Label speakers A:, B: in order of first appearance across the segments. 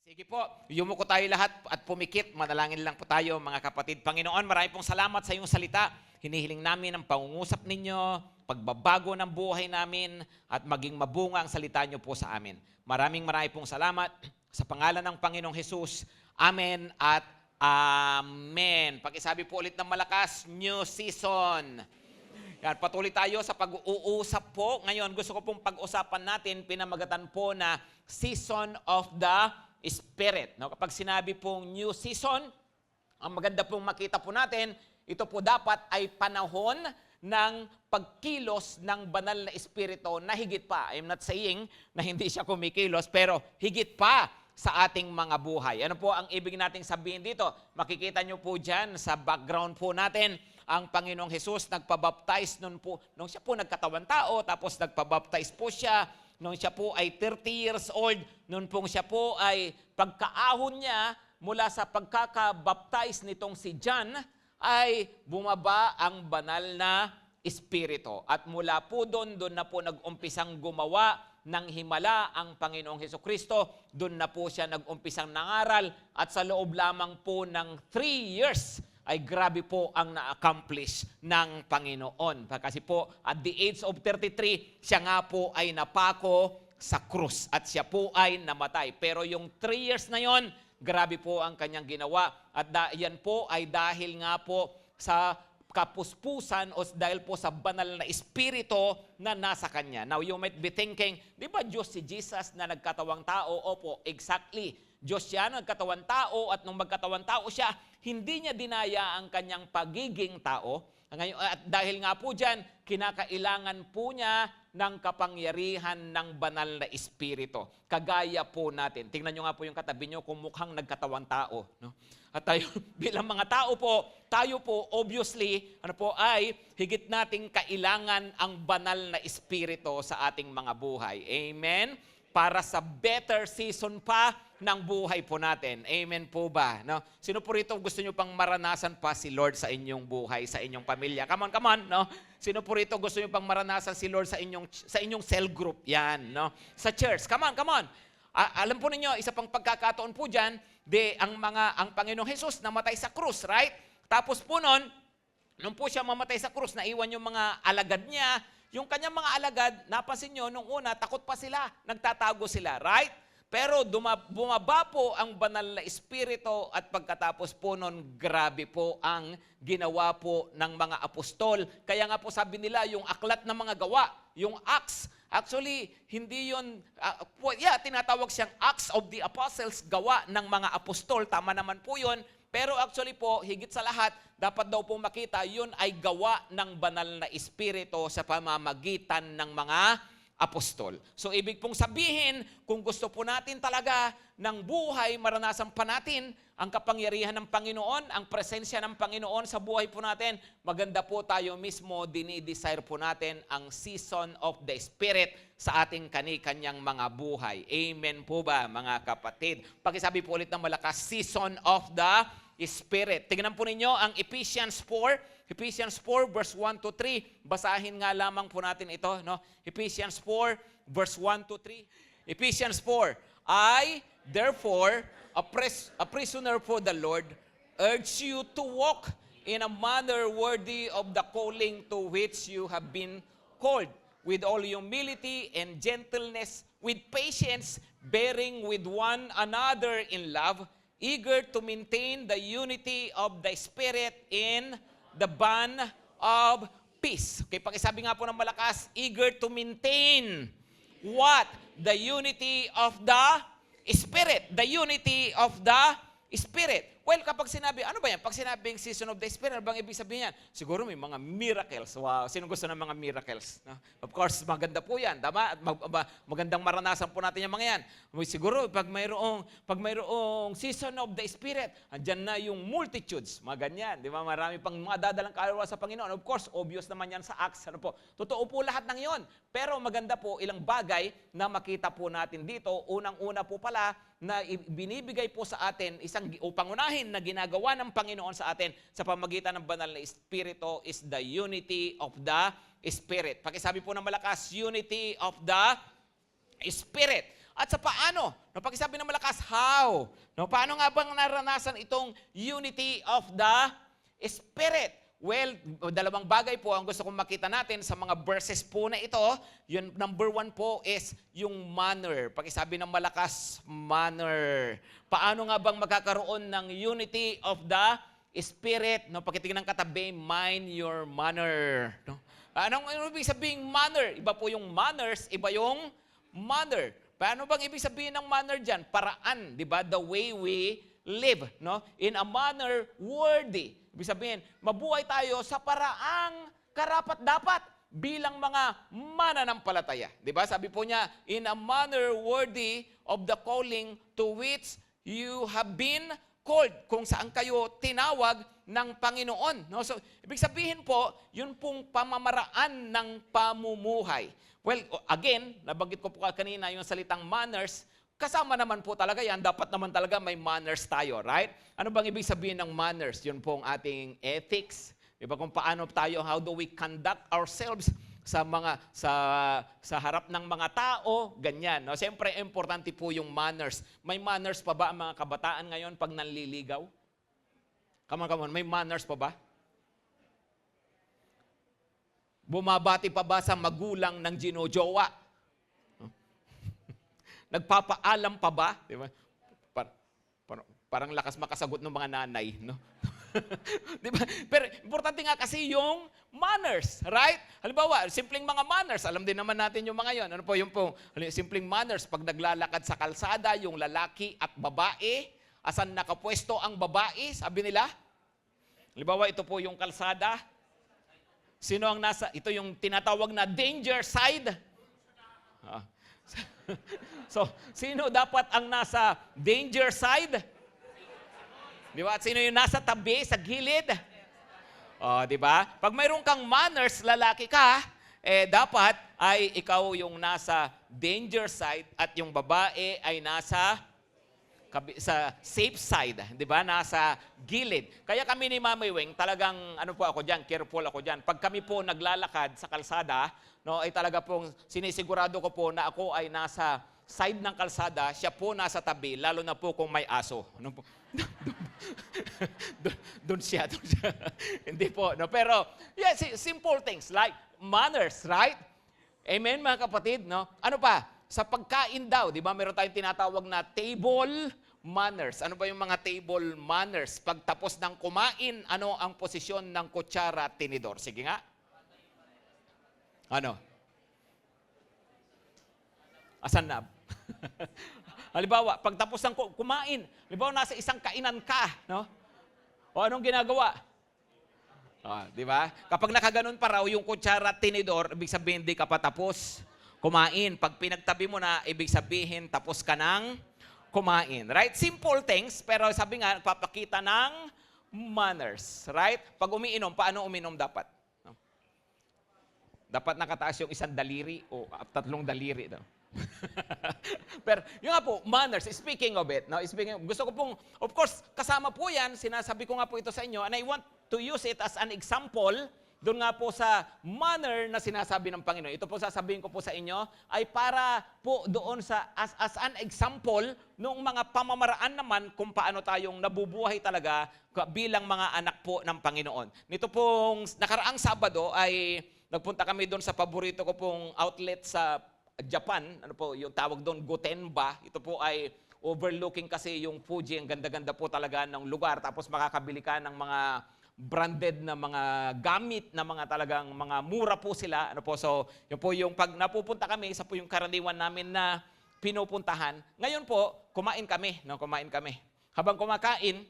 A: Sige po, yumuko tayo lahat at pumikit. Manalangin lang po tayo mga kapatid. Panginoon, marami pong salamat sa iyong salita. Hinihiling namin ang pangungusap ninyo, pagbabago ng buhay namin, at maging mabunga ang salita niyo po sa amin. Maraming pong salamat sa pangalan ng Panginoong Hesus. Amen at Amen. Pakisabi po ulit ng malakas, new season. Yan, patuloy tayo sa pag-uusap po. Ngayon, gusto ko pong pag-usapan natin, pinamagatan po na Season of the Spirit. No? Kapag sinabi pong new season, ang maganda pong makita po natin, ito po dapat ay panahon ng pagkilos ng banal na espiritu na higit pa. I'm not saying na hindi siya kumikilos, pero higit pa sa ating mga buhay. Ano po ang ibig nating sabihin dito? Makikita nyo po dyan sa background po natin, ang Panginoong Hesus nagpabaptize nung siya po nagkatawan tao, tapos nagpabaptize po siya nung siya po ay 30 years old, nung pong siya po ay pagkaahon niya mula sa pagkakabaptize nitong si John, ay bumaba ang banal na espiritu. At mula po doon na po nag-umpisang gumawa ng himala ang Panginoong Hesukristo. Doon na po siya nag-umpisang nangaral at sa loob lamang po ng 3 years ay grabe po ang na-accomplish ng Panginoon. Kasi po at the age of 33, siya nga po ay napako sa krus at siya po ay namatay. Pero yung 3 years na yon, grabe po ang kanyang ginawa. At yan po ay dahil nga po sa kapuspusan o dahil po sa banal na espiritu na nasa kanya. Now, you might be thinking, di ba Diyos si Jesus na nagkatawang tao? Opo, exactly. Diyos siya, nagkatawang tao, at nung magkatawang tao siya, hindi niya dinaya ang kanyang pagiging tao. At dahil nga po dyan, kinakailangan po niya ng kapangyarihan ng banal na espiritu. Kagaya po natin. Tingnan nyo nga po yung katabi nyo kung mukhang nagkatawang tao. No? At tayo, bilang mga tao po, tayo po, obviously, ay higit nating kailangan ang banal na espiritu sa ating mga buhay. Amen? Para sa better season pa ng buhay po natin. Amen po ba? No? Sino po rito gusto nyo pang maranasan pa si Lord sa inyong buhay, sa inyong pamilya? Come on, no? Sino po rito gusto nyo pang maranasan si Lord sa inyong cell group? Yan, no? Sa church. Come on. Alam po ninyo, isa pang pagkakataon po dyan, ang Panginoong Hesus namatay sa krus, right? Tapos po nung po siya mamatay sa krus, naiwan yung mga alagad niya. Yung kanyang mga alagad, napansin nyo, nung una, takot pa sila, nagtatago sila, right? Pero bumaba po ang banal na espiritu at pagkatapos po nun, grabe po ang ginawa po ng mga apostol. Kaya nga po sabi nila, yung aklat ng mga gawa, yung Acts, actually, hindi yun, tinatawag siyang Acts of the Apostles, gawa ng mga apostol, tama naman po yun. Pero actually po, higit sa lahat, dapat daw po makita, yun ay gawa ng banal na espiritu sa pamamagitan ng mga apostol. So, ibig pong sabihin, kung gusto po natin talaga ng buhay, maranasan pa natin ang kapangyarihan ng Panginoon, ang presensya ng Panginoon sa buhay po natin, maganda po tayo mismo, dinidesire po natin ang season of the Spirit sa ating kani-kanyang mga buhay. Amen po ba, mga kapatid? Pakisabi po ulit ng malakas, season of the Spirit. Tingnan po ninyo ang Ephesians 4 verse 1 to 3. Basahin nga lamang po natin ito, no? Ephesians 4 verse 1 to 3. Ephesians 4, I, therefore, a prisoner for the Lord, urge you to walk in a manner worthy of the calling to which you have been called, with all humility and gentleness, with patience, bearing with one another in love, eager to maintain the unity of the Spirit in the bond of peace. Okay, pakisabi nga po ng malakas, eager to maintain what? The unity of the Spirit. The unity of the Spirit. Well, kapag sinabi, ano ba yan? Pag sinabing season of the Spirit, ano bang ibig sabihin yan? Siguro may mga miracles. Wow, sino gusto ng mga miracles? No? Of course, maganda po yan. Tama? At magandang maranasan po natin yung mga yan. Siguro, pag mayroong season of the Spirit, andyan na yung multitudes. Mga ganyan. Di ba? Marami pang mga dadalang kaluluwa sa Panginoon. Of course, obvious naman yan sa Acts. Ano po? Totoo po lahat ng yon. Pero maganda po, ilang bagay na makita po natin dito. Unang-una po pala, na binibigay po sa atin, pangunahin na ginagawa ng Panginoon sa atin sa pamagitan ng banal na Espiritu is the unity of the Spirit. Pakisabi po ng malakas, unity of the Spirit. At sa paano? No, pakisabi ng malakas, how? No, paano nga bang naranasan itong unity of the Spirit? Well, dalawang bagay po ang gusto kong makita natin sa mga verses po na ito. Yun, number 1 po is yung manner. Pakisabi ng malakas, manner. Paano nga bang magkakaroon ng unity of the Spirit? No, pakitingin ng katabi, mind your manner. No? Anong ibig sabihin manner? Iba po yung manners, iba yung manner. Paano bang ibig sabihin ng manner dyan? Paraan, di ba? The way we live, no? In a manner worthy. Ibig sabihin, mabuhay tayo sa paraang karapat-dapat bilang mga mananampalataya. Di ba? Sabi po niya, in a manner worthy of the calling to which you have been called. Kung saan kayo tinawag ng Panginoon. No? So, ibig sabihin po, yun pong pamamaraan ng pamumuhay. Well, again, nabanggit ko po kanina yung salitang manners. Kasama naman po talaga yan. Dapat naman talaga may manners tayo, right? Ano bang ibig sabihin ng manners? Yun po ang ating ethics. Diba kung paano tayo, how do we conduct ourselves sa mga sa harap ng mga tao, ganyan. No? Siyempre, importante po yung manners. May manners pa ba ang mga kabataan ngayon pag nanliligaw? Come on, may manners pa ba? Bumabati pa ba sa magulang ng ginojowa? Nagpapaalam pa ba? Diba? Parang lakas makasagot ng mga nanay, no? Diba? Pero importante nga kasi yung manners, right? Halimbawa, simpleng mga manners, alam din naman natin yung mga yon. Ano po yung simpleng manners, pag naglalakad sa kalsada, yung lalaki at babae, asan nakapwesto ang babae, sabi nila? Halimbawa, ito po yung kalsada. Sino ang ito yung tinatawag na danger side. So, sino dapat ang nasa danger side? Di ba? At sino yung nasa tabi, sa gilid? Di ba? Pag mayroon kang manners, lalaki ka, dapat ay ikaw yung nasa danger side at yung babae ay nasa safe side, di ba? Nasa gilid. Kaya kami ni Mami Weng, talagang careful ako diyan. Pag kami po naglalakad sa kalsada, no, ay talaga pong sinisigurado ko po na ako ay nasa side ng kalsada, siya po nasa tabi, lalo na po kung may aso. Ano po? Doon siya. Hindi po, no? Pero yeah, simple things like manners, right? Amen, mga kapatid, no? Ano pa? Sa pagkain daw, di ba, meron tayong tinatawag na table manners. Ano ba yung mga table manners? Pagtapos ng kumain, ano ang posisyon ng kutsara at tinidor? Sige nga. Ano? Asan na? Halimbawa, pagtapos ng kumain, halimbawa nasa isang kainan ka, no? O anong ginagawa? Di ba? Kapag nakaganon pa raw yung kutsara at tinidor, ibig sabihin hindi ka pa tapos kumain. Pag pinagtabi mo na, ibig sabihin tapos ka ng kumain. Right? Simple things, pero sabi nga, papakita ng manners. Right? Pag umiinom, paano uminom dapat? No? Dapat nakataas yung isang daliri o 3 daliri. No? Pero yung nga po, manners, speaking of it, no? Gusto ko pong, of course, kasama po yan, sinasabi ko nga po ito sa inyo, and I want to use it as an example. Doon nga po sa manner na sinasabi ng Panginoon. Ito po sasabihin ko po sa inyo ay para po doon sa as an example noong mga pamamaraan naman kung paano tayong nabubuhay talaga bilang mga anak po ng Panginoon. Nito pong nakaraang Sabado ay nagpunta kami doon sa paborito ko pong outlet sa Japan. Ano po yung tawag doon? Gotemba. Ito po ay overlooking kasi yung Fuji. Ang ganda-ganda po talaga ng lugar. Tapos makakabili ka ng mga branded na mga gamit na mga talagang mga mura po sila. Ano po, so yun po yung pag napupunta kami, isa po yung karaniwan namin na pinupuntahan. Ngayon po, kumain kami. No? Kumain kami. Habang kumakain,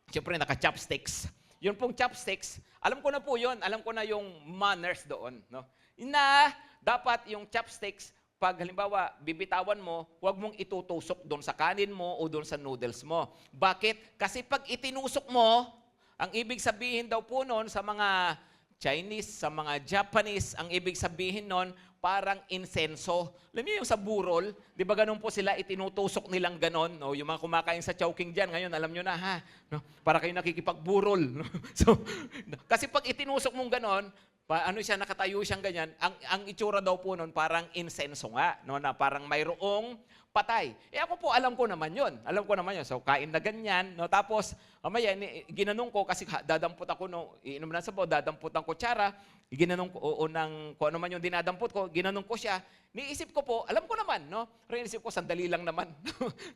A: siyempre naka-chopsticks. Yun pong chopsticks, alam ko na po yun. Alam ko na yung manners doon. No? Na dapat yung chopsticks, pag halimbawa bibitawan mo, huwag mong itutusok doon sa kanin mo o doon sa noodles mo. Bakit? Kasi pag itinusok mo, ang ibig sabihin daw po noon sa mga Chinese, sa mga Japanese, ang ibig sabihin noon parang insenso. Alam niyo yung sa burol, di ba ganun po sila itinutusok nilang ganon? No? Yung mga kumakain sa Chowking dyan, ngayon alam nyo na ha, no? Para kayo nakikipagburol. No? So, kasi pag itinusok mong ganon, Ano siya, nakatayo siyang ganyan. Ang itsura daw po nun, parang insenso nga, no, na parang mayroong patay. Ako po, alam ko naman yun. Alam ko naman yun. So, kain na ganyan. No? Tapos, mamaya, ginanong ko, kasi dadampot ako, no, iinom na sabaw, dadampot ang kutsara, ginanong ko, kung ano man yung dinadampot ko, ginanong ko siya. Niisip ko po, alam ko naman, no? Pero inisip ko, sandali lang naman.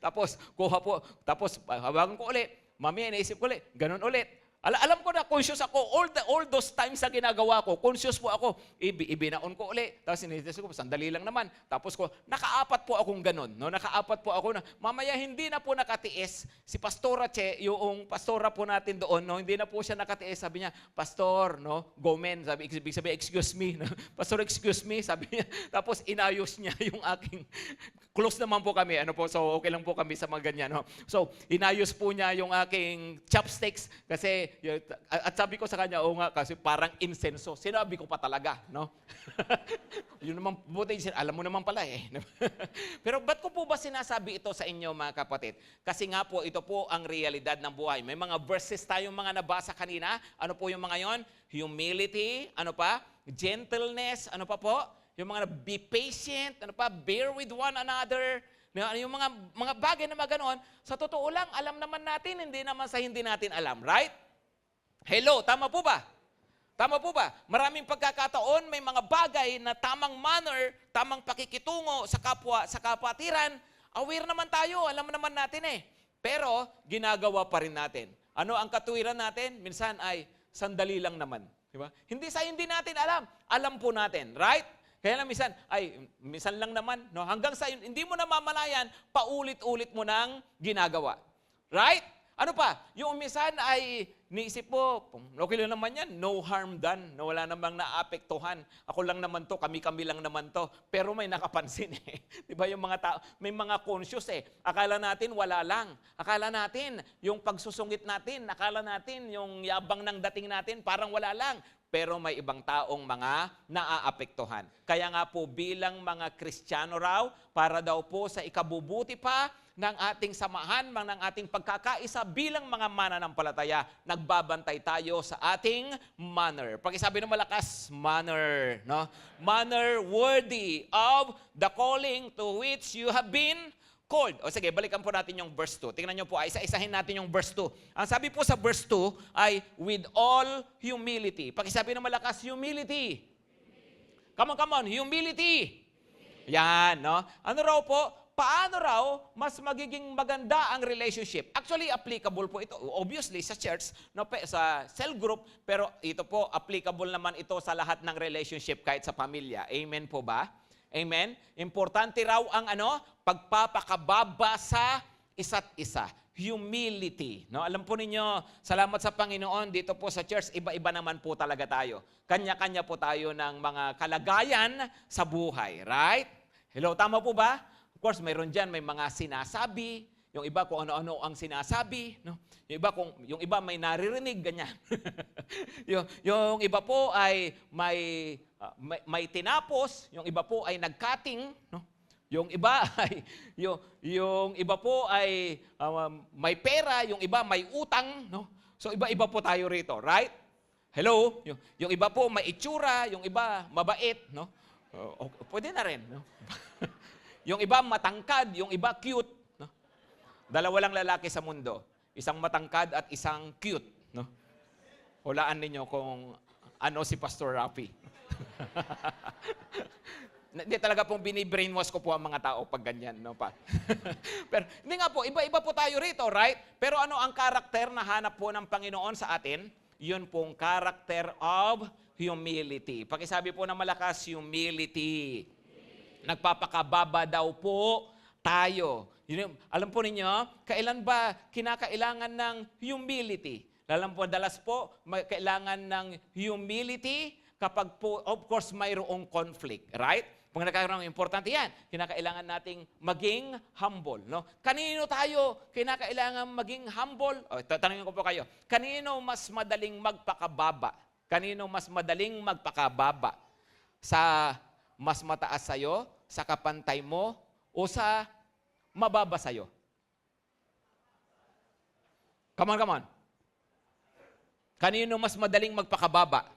A: Tapos, kuha po, tapos, hawagan ko ulit. Mamaya, naisip ko ulit, ganun ulit. Alam ko na, conscious ako. All those times na ginagawa ko, conscious po ako. Ibinaon ko uli. Tapos sinisip ko, sandali lang naman. Tapos ko, nakaapat po akong ganun. No? Nakaapat po ako na, mamaya hindi na po nakatiis. Si Pastora Che, yung pastora po natin doon, no? Hindi na po siya nakatiis. Sabi niya, Pastor, no? Gomen. Sabi, excuse me. No? Pastor, excuse me. Sabi niya. Tapos inayos niya yung aking, close naman po kami. Ano po, so okay lang po kami sa mga ganyan. No? So, inayos po niya yung aking chopsticks kasi at sabi ko sa kanya, oo nga, kasi parang insenso. Sinabi ko pa talaga, no? Yun naman, buti, alam mo naman pala eh. Pero ba't ko po ba sinasabi ito sa inyo, mga kapatid? Kasi nga po, ito po ang realidad ng buhay. May mga verses tayong mga nabasa kanina. Ano po yung mga yon? Humility, ano pa? Gentleness, ano pa po? Yung mga be patient, ano pa? Bear with one another. Yung mga bagay na mga ganon, sa totoo lang, alam naman natin, hindi naman sa hindi natin alam. Right? Hello, tama po ba? Tama po ba? Maraming pagkakataon, may mga bagay na tamang manner, tamang pakikitungo sa kapwa, sa kapatiran, aware naman tayo, alam naman natin eh. Pero, ginagawa pa rin natin. Ano ang katuwiran natin? Minsan ay, sandali lang naman. Diba? Hindi sa hindi natin alam. Alam po natin, right? Kaya lang minsan lang naman, no? Hanggang sa hindi mo na mamalayan, paulit-ulit mo nang ginagawa. Right? Ano pa? Yung minsan ay niisip mo, okay lang naman yan, no harm done, no, wala namang naapektuhan. Ako lang naman to, kami-kami lang naman to. Pero may nakapansin eh. Di ba yung mga tao, may mga conscious eh. Akala natin wala lang. Akala natin yung pagsusungit natin, akala natin yung yabang ng dating natin, parang wala lang. Pero may ibang taong mga naaapektuhan. Kaya nga po bilang mga Kristiyano raw, para daw po sa ikabubuti pa ng ating samahan, ng ating pagkakaisa bilang mga mananampalataya, nagbabantay tayo sa ating manner. Pakisabi ng malakas, manner. No? Manner worthy of the calling to which you have been called. O sige, balikan po natin yung verse 2. Tingnan nyo po, isa-isahin natin yung verse 2. Ang sabi po sa verse 2 ay, with all humility. Pakisabi ng malakas, humility. Come on, humility. Yan, no? Ano raw po? Paano raw mas magiging maganda ang relationship? Actually, applicable po ito. Obviously, sa church, no, sa cell group, pero ito po, applicable naman ito sa lahat ng relationship kahit sa pamilya. Amen po ba? Amen? Importante raw ang pagpapakababa sa isa't isa. Humility. No? Alam po ninyo, salamat sa Panginoon, dito po sa church, iba-iba naman po talaga tayo. Kanya-kanya po tayo ng mga kalagayan sa buhay. Right? Hello, tama po ba? Of course, mayroon dyan, may mga sinasabi, yung iba kung ano-ano ang sinasabi, no? Yung iba may naririnig, ganyan. yung iba po ay may tinapos, yung iba po ay nag-cutting, no? Yung iba ay yung iba po ay may pera, yung iba may utang, no? So iba-iba po tayo rito, right? Hello, yung iba po may itsura, yung iba mabait, no? Pwede na rin, no? Yung iba matangkad, yung iba cute, no? Dalawa lang lalaki sa mundo, isang matangkad at isang cute, no? Hulaan ninyo kung ano si Pastor Rafi. Hindi talaga pong bini-brainwash ko po ang mga tao pag ganyan, no pa. Pero hindi nga po, iba-iba po tayo rito, right? Pero ano ang karakter na hanap po ng Panginoon sa atin? Yun pong character of humility. Pakisabi po ng malakas, humility. Nagpapakababa daw po tayo. Alam po ninyo, kailan ba kinakailangan ng humility? Alam po, dalas po, kailangan ng humility kapag po, of course, mayroong conflict, right? Pag nagkakaroon ng importante yan, kinakailangan nating maging humble. No? Kanino tayo kinakailangan maging humble? O, tatanungin ko po kayo, kanino mas madaling magpakababa? Kanino mas madaling magpakababa? Sa mas mataas sa'yo, sa kapantay mo, o sa mababa sa'yo? Come on. Kanino mas madaling magpakababa?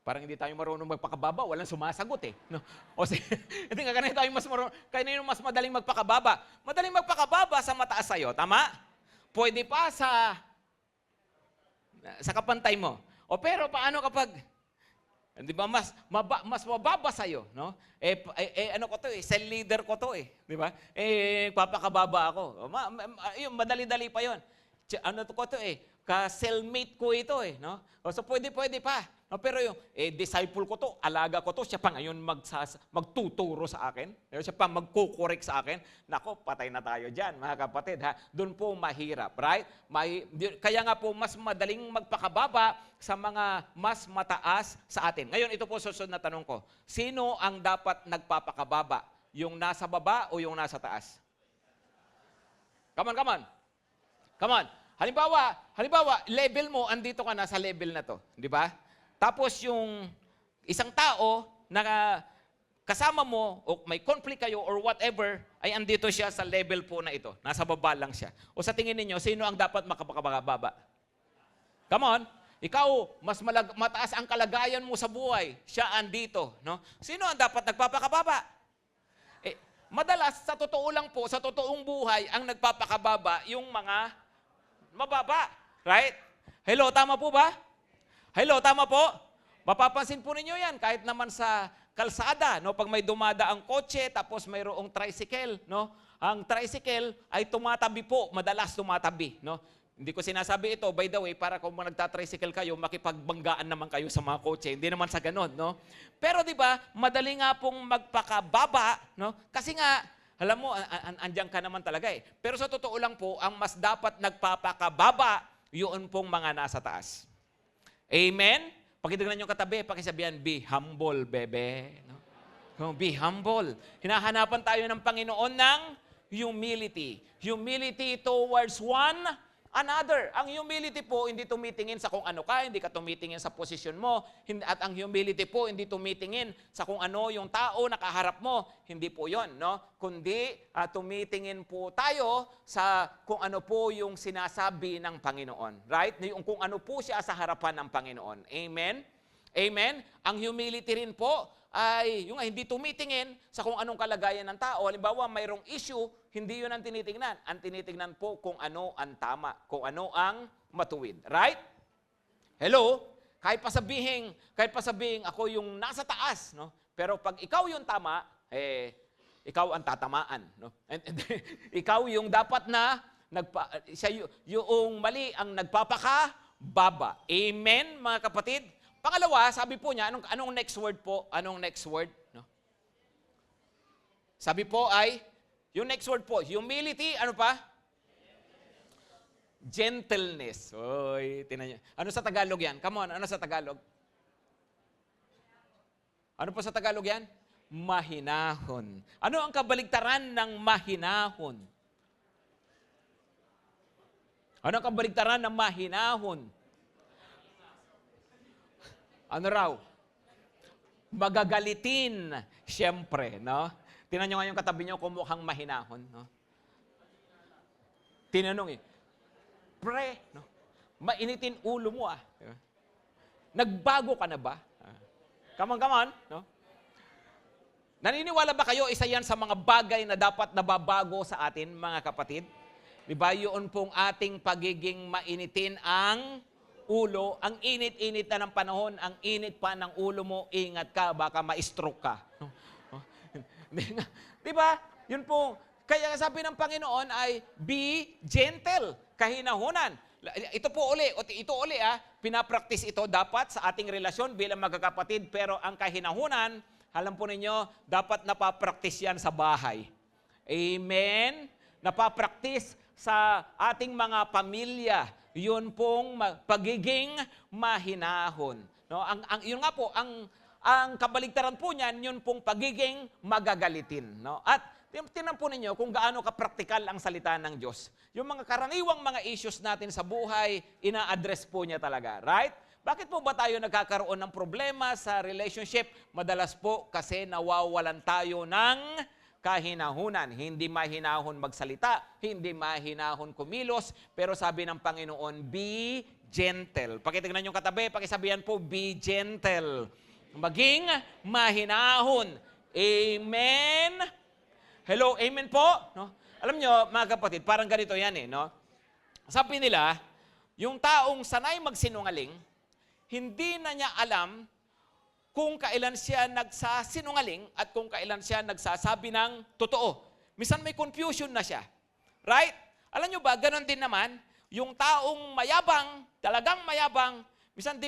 A: Parang hindi tayo marunong magpakababa, walang sumasagot eh. No? O hindi nga kanina tayo mas marunong, kanina mas madaling magpakababa. Madaling magpakababa sa mataas sa'yo, tama? Pwede pa sa kapantay mo. O pero paano kapag, di ba, mas mababa sa'yo, no? Ano ko to eh, cell leader ko to eh, di ba? Papakababa ako. Yung madali-dali pa yon. Ano to ko to eh, ka-cellmate ko ito eh, no? O, so pwede pa. No, pero yung disciple ko to, alaga ko to, siya pa ngayon magtuturo sa akin. Siya pa magkukorek sa akin. Nako, patay na tayo dyan, mga kapatid. Ha? Doon po mahirap, right? Kaya nga po, mas madaling magpakababa sa mga mas mataas sa atin. Ngayon, ito po susunod na tanong ko. Sino ang dapat nagpapakababa? Yung nasa baba o yung nasa taas? Come on. Halimbawa, level mo, andito ka na sa level na to. Di ba? Tapos yung isang tao na kasama mo, o may conflict kayo or whatever, ay andito siya sa level po na ito. Nasa baba lang siya. O sa tingin ninyo, sino ang dapat makapakababa? Come on. Ikaw, mas mataas ang kalagayan mo sa buhay. Siya andito. No? Sino ang dapat nagpapakababa? Madalas, sa totoo lang po, sa totoong buhay, ang nagpapakababa, yung mga mababa. Right? Hello, tama po ba? Hello, tama po? Mapapansin po ninyo yan, kahit naman sa kalsada, no? Pag may dumadaang kotse, tapos mayroong tricycle, no? Ang tricycle ay tumatabi po, madalas tumatabi, no? Hindi ko sinasabi ito, by the way, para kung nagta-tricycle kayo, makipagbanggaan naman kayo sa mga kotse. Hindi naman sa ganon, no? Pero di ba, madali nga pong magpakababa, no? Kasi nga, alam mo, andyan ka naman talaga eh. Pero sa totoo lang po, ang mas dapat nagpapakababa, yun pong mga nasa taas. Amen? Pakitignan nyo katabi, pakisabihan, be humble, bebe. No? Be humble. Hinahanapan tayo ng Panginoon ng humility. Humility towards one another. Ang humility po, hindi tumitingin sa kung ano ka, hindi ka tumitingin sa posisyon mo, at ang humility po, hindi tumitingin sa kung ano yung tao nakaharap mo. Hindi po yon, no? Kundi tumitingin po tayo sa kung ano po yung sinasabi ng Panginoon. Right? Yung kung ano po siya sa harapan ng Panginoon. Amen? Amen? Ang humility rin po ay yung hindi tumitingin sa kung anong kalagayan ng tao. Halimbawa, mayroong issue, hindi yun ang tinitingnan. Ang tinitingnan po kung ano ang tama, kung ano ang matuwid. Right? Hello? Kahit pa sabihin ako yung nasa taas, no? Pero pag ikaw yung tama, ikaw ang tatamaan, no? And ikaw yung dapat na yung mali ang nagpapakababa. Amen, mga kapatid? Pangalawa, sabi po niya, anong next word po? Anong next word? No? Sabi po ay, yung next word po, humility, ano pa? Gentleness. Oy, tinan niyo. Ano sa Tagalog yan? Come on, ano sa Tagalog? Ano po sa Tagalog yan? Mahinahon. Ano ang kabaligtaran ng mahinahon? Ano ang kabaligtaran ng mahinahon? Ano raw? Magagalitin. Siyempre, no? Tingnan nyo nga yung katabi nyo kung mukhang mahinahon, no? Tinanong pre, no? Mainitin ulo mo, ah. Nagbago ka na ba? Come on, no? Naniniwala ba kayo isa yan sa mga bagay na dapat nababago sa atin, mga kapatid? Di ba, yun pong ating pagiging mainitin ang ulo, ang init-init na ng panahon, ang init pa ng ulo mo, ingat ka, baka ma-stroke ka. Di ba? Yun po, kaya sabi ng Panginoon ay, be gentle, kahinahunan. Ito uli, pinapractice ito dapat sa ating relasyon bilang magkakapatid, pero ang kahinahunan, alam po ninyo, dapat napapractice yan sa bahay. Amen? Napapractice sa ating mga pamilya, yun pong pagiging mahinahon. No? Yun nga po, ang kabaligtaran po niyan, yun pong pagiging magagalitin. No? At tingnan po ninyo kung gaano kapraktikal ang salita ng Diyos. Yung mga karaniwang mga issues natin sa buhay, ina-address po niya talaga. Right? Bakit po ba tayo nagkakaroon ng problema sa relationship? Madalas po kasi nawawalan tayo ng kahinahunan. Hindi mahinahon magsalita, hindi mahinahon kumilos, pero sabi ng Panginoon, be gentle. Pakitignan yung katabi, pakisabihan po, be gentle. Maging mahinahon. Amen? Hello, amen po? No? Alam nyo, mga kapatid, parang ganito yan eh, no? Sabi nila, yung taong sanay magsinungaling, hindi na niya alam kung kailan siya nagsasinungaling at kung kailan siya nagsasabi ng totoo. Minsan may confusion na siya. Right? Alam nyo ba, ganon din naman, yung taong mayabang, talagang mayabang, minsan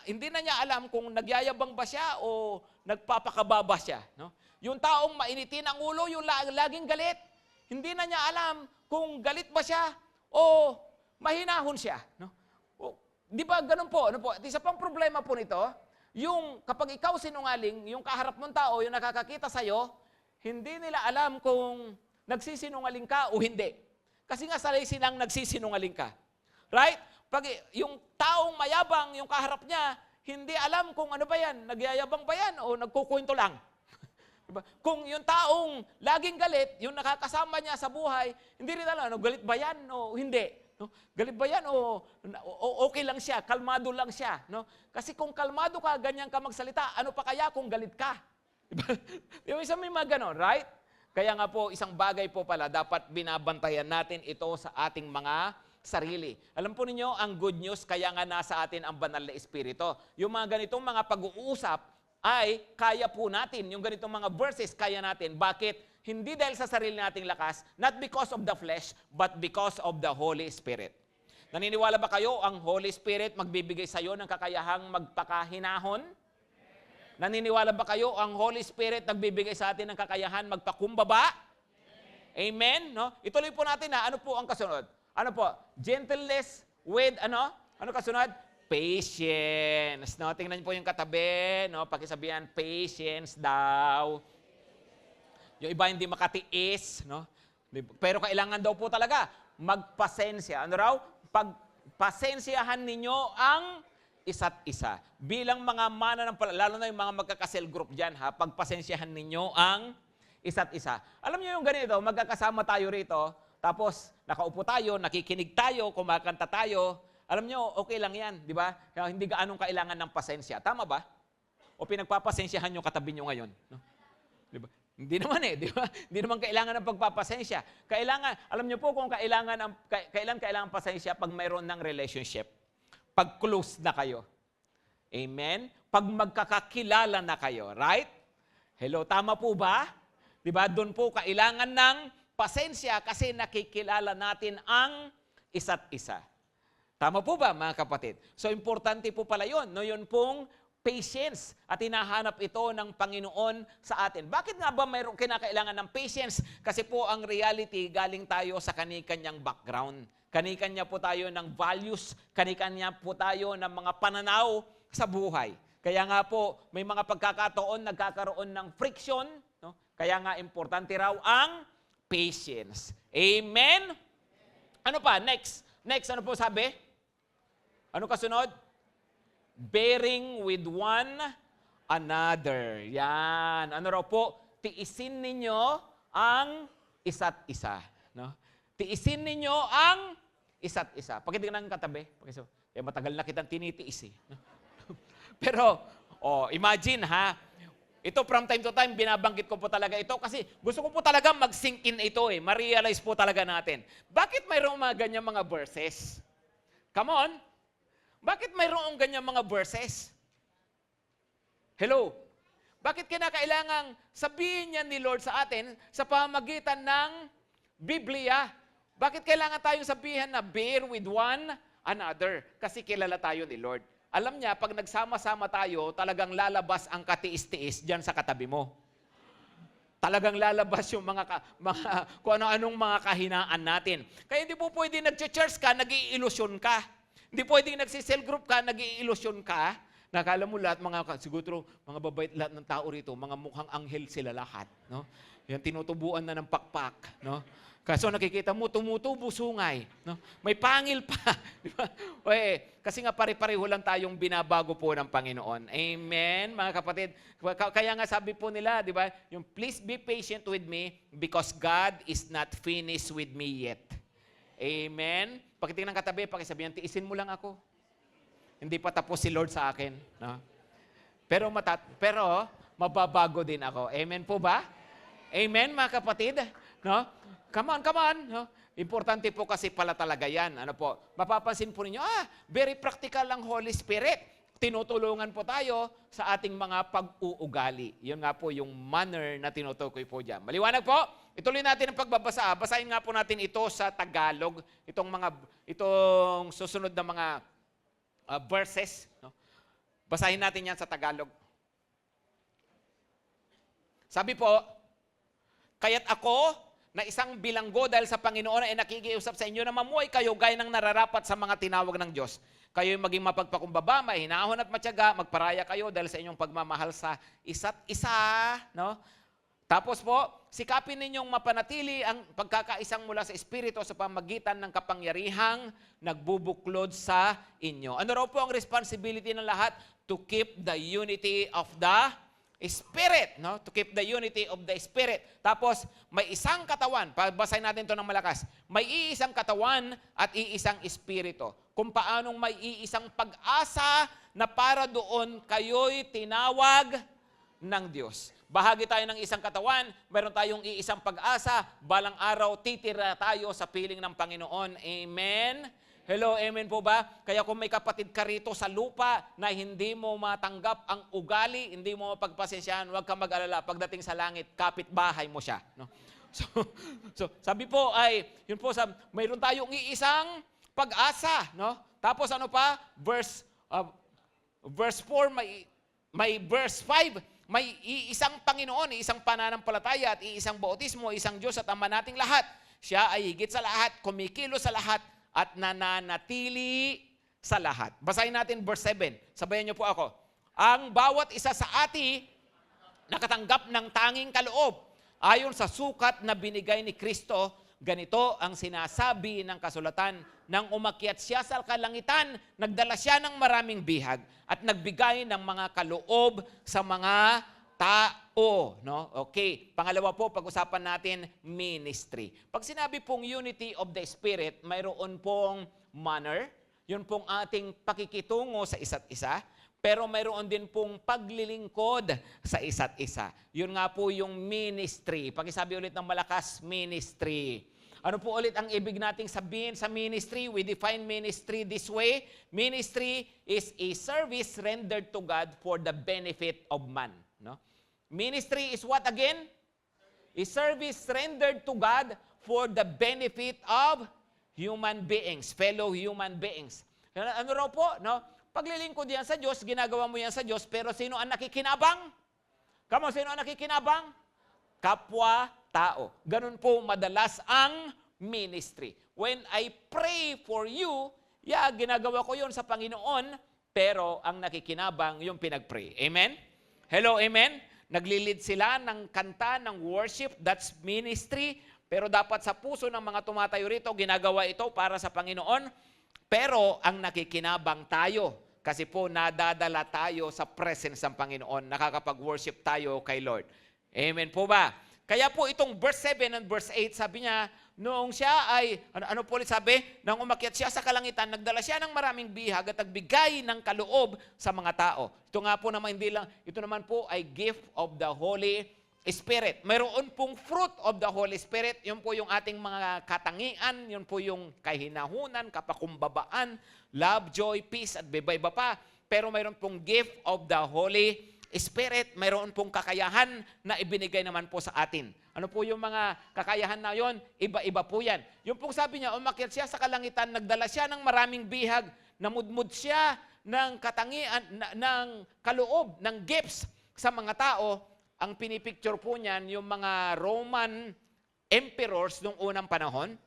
A: hindi na niya alam kung nagyayabang ba siya o nagpapakababa siya. No? Yung taong mainitin ang ulo, yung laging galit, hindi na niya alam kung galit ba siya o mahinahon siya. No? O, di ba ganun po? Ano po? At isa pang problema po nito, yung kapag ikaw sinungaling, yung kaharap mong tao, yung nakakakita sa'yo, hindi nila alam kung nagsisinungaling ka o hindi. Kasi nga sanay silang nagsisinungaling ka. Right? Pag yung taong mayabang, yung kaharap niya, hindi alam kung ano ba yan, nagyayabang ba yan o nagkukwento lang. Diba? Kung yung taong laging galit, yung nakakasama niya sa buhay, hindi rin alam, galit ba yan o hindi. No? Galit ba yan o okay lang siya, kalmado lang siya. No? Kasi kung kalmado ka, ganyan ka magsalita, ano pa kaya kung galit ka? Diba? Yung isa may mga ganon, right? Kaya nga po, isang bagay po pala, dapat binabantayan natin ito sa ating mga sarili. Alam po ninyo, ang good news, kaya nga nasa atin ang banal na espiritu. Yung mga ganitong mga pag-uusap, ay kaya po natin. Yung ganitong mga verses, kaya natin. Bakit? Hindi dahil sa sarili nating lakas, not because of the flesh, but because of the Holy Spirit. Naniniwala ba kayo ang Holy Spirit magbibigay sa iyo ng kakayahang magpakahinahon? Naniniwala ba kayo ang Holy Spirit nagbibigay sa atin ng kakayahan magpakumbaba? Amen? No? Ituloy po natin na ano po ang kasunod? Ano po? Gentleness with ano? Ano kasunod? Patience. No? Tingnan niyo po yung katabi. No? Pakisabihan, patience daw. Yung iba hindi makatiis. No? Pero kailangan daw po talaga magpasensya. Ano raw? Pagpasensyahan ninyo ang isa't isa. Bilang mga lalo na yung mga magkakasel group dyan, ha? Pagpasensyahan ninyo ang isa't isa. Alam niyo yung ganito, magkakasama tayo rito, tapos nakaupo tayo, nakikinig tayo, kumakanta tayo, alam nyo, okay lang yan, di ba? Hindi gaanong kailangan ng pasensya. Tama ba? O pinagpapasensyahan nyo katabi nyo ngayon? No? Di ba? Hindi naman eh, di ba? Hindi naman kailangan ng pagpapasensya. Alam nyo po kung kailangan pasensya pag mayroon ng relationship. Pag close na kayo. Amen? Pag magkakakilala na kayo, right? Hello, tama po ba? Di ba? Doon po kailangan ng pasensya kasi nakikilala natin ang isa't isa. Tama po ba, mga kapatid? So, importante po pala yun. No? Yun pong patience. At hinahanap ito ng Panginoon sa atin. Bakit nga ba mayroong kinakailangan ng patience? Kasi po ang reality, galing tayo sa kani-kanyang background. Kani-kanya po tayo ng values. Kani-kanya po tayo ng mga pananaw sa buhay. Kaya nga po, may mga pagkakataon, nagkakaroon ng friction. No? Kaya nga, importante raw ang patience. Amen? Ano pa? Next, ano po sabi? Ano kasunod? Bearing with one another. Yan. Ano raw po? Tiisin ninyo ang isa't isa. No? Tiisin ninyo ang isa't isa. Pakitingnan ng katabi. Matagal na kitang tinitiis eh. Pero, imagine ha, ito from time to time, binabanggit ko po talaga ito kasi gusto ko po talaga mag-sink in ito eh. Ma-realize po talaga natin. Bakit mayroong mga ganyan mga verses? Come on. Bakit mayroong ganyan mga verses? Hello? Bakit kinakailangang sabihin niya ni Lord sa atin sa pamamagitan ng Biblia? Bakit kailangan tayong sabihin na bear with one another? Kasi kilala tayo ni Lord. Alam niya, pag nagsama-sama tayo, talagang lalabas ang katiis-tiis dyan sa katabi mo. Talagang lalabas yung kung ano-anong mga kahinaan natin. Kaya hindi po pwede nag-church ka, nag-iilusyon ka. Hindi pwedeng nagsisel group ka, nag-iilusyon ka. Nakala mo lahat, siguro, mga babait lahat ng tao rito, mga mukhang anghel sila lahat. No? Yan, tinutubuan na ng pakpak. No? Kaso nakikita mo, tumutubo sungay. No? May pangil pa. Di ba? Kasi nga pare-pareho lang tayong binabago po ng Panginoon. Amen, mga kapatid. Kaya nga sabi po nila, di ba, yung please be patient with me because God is not finished with me yet. Amen. Pakitingnan katabi, pakisabihan, tiisin mo lang ako. Hindi pa tapos si Lord sa akin. No? Pero mababago din ako. Amen po ba? Amen, mga kapatid? No? Come on. No? Importante po kasi pala talaga yan. Ano po? Mapapansin po ninyo, very practical ang Holy Spirit. Tinutulungan po tayo sa ating mga pag-uugali. Yun nga po yung manner na tinutukoy po dyan. Maliwanag po? Ituloy natin ang pagbabasa. Basahin nga po natin ito sa Tagalog. Itong susunod na mga verses. No? Basahin natin yan sa Tagalog. Sabi po, kaya't ako na isang bilanggo dahil sa Panginoon ay nakikiusap sa inyo na mamuhay kayo gaya ng nararapat sa mga tinawag ng Diyos. Kayo'y maging mapagpakumbaba, mahinahon at matyaga, magparaya kayo dahil sa inyong pagmamahal sa isa't isa. No? Tapos po, sikapin ninyong mapanatili ang pagkakaisang mula sa Espiritu sa pamagitan ng kapangyarihang nagbubuklod sa inyo. Ano raw po ang responsibility ng lahat? To keep the unity of the Spirit. No? To keep the unity of the Spirit. Tapos, may isang katawan. Basahin natin ito ng malakas. May iisang katawan at iisang Espiritu. Kung paanong may iisang pag-asa na para doon kayo'y tinawag ng Diyos. Bahagi tayo ng isang katawan, meron tayong iisang pag-asa, balang araw titira tayo sa piling ng Panginoon. Amen? Hello, amen po ba? Kaya kung may kapatid ka rito sa lupa na hindi mo matanggap ang ugali, hindi mo mapagpasensyahan, huwag ka mag-alala. Pagdating sa langit, kapitbahay mo siya. No? So, sabi po ay, yun po, mayroon tayong iisang pag-asa. No? Tapos ano pa? Verse 4, may verse 5, may iisang Panginoon, iisang pananampalataya at iisang bautismo, isang Diyos at Ama nating lahat. Siya ay higit sa lahat, kumikilos sa lahat, at nananatili sa lahat. Basahin natin verse 7. Sabayan niyo po ako. Ang bawat isa sa ati nakatanggap ng tanging kaloob ayon sa sukat na binigay ni Kristo. Ganito ang sinasabi ng kasulatan, nang umakyat siya sa kalangitan, nagdala siya ng maraming bihag at nagbigay ng mga kaloob sa mga tao. No? Okay. Pangalawa po, pag-usapan natin ministry. Pag sinabi pong unity of the Spirit, mayroon pong manner, yun pong ating pakikitungo sa isa't isa, pero mayroon din pong paglilingkod sa isa't isa. Yun nga po yung ministry. Pag-isabi ulit ng malakas, ministry. Ano po ulit ang ibig nating sabihin sa ministry? We define ministry this way. Ministry is a service rendered to God for the benefit of man. No? Ministry is what again? A service rendered to God for the benefit of human beings, fellow human beings. Ano raw po? No? Paglilingkod yan sa Diyos, ginagawa mo yan sa Diyos, pero sino ang nakikinabang? Come on, sino ang nakikinabang? Kapwa-tao. Ganun po madalas ang ministry. When I pray for you, ginagawa ko yun sa Panginoon, pero ang nakikinabang yung pinag-pray. Amen? Hello, amen? Naglilid sila ng kanta, ng worship, that's ministry, pero dapat sa puso ng mga tumatayo rito, ginagawa ito para sa Panginoon, pero ang nakikinabang tayo, kasi po nadadala tayo sa presence ng Panginoon, nakakapag-worship tayo kay Lord. Amen po ba? Kaya po itong verse 7 and verse 8, sabi niya, noong siya ay, ano po ulit sabi? Nang umakyat siya sa kalangitan, nagdala siya ng maraming bihag at nagbigay ng kaloob sa mga tao. Ito nga po naman, ito naman po ay gift of the Holy Spirit. Mayroon pong fruit of the Holy Spirit. Yun po yung ating mga katangian, yun po yung kahinahunan, kapakumbabaan, love, joy, peace, at iba-iba pa. Pero mayroon pong gift of the Holy Spirit, mayroon pong kakayahan na ibinigay naman po sa atin. Ano po yung mga kakayahan na yon? Iba-iba po yan. Yung pong sabi niya, umakyat siya sa kalangitan, nagdala siya ng maraming bihag, namudmud siya ng katangian, ng kaloob, ng gifts sa mga tao. Ang pinipicture po niyan, yung mga Roman emperors noong unang panahon,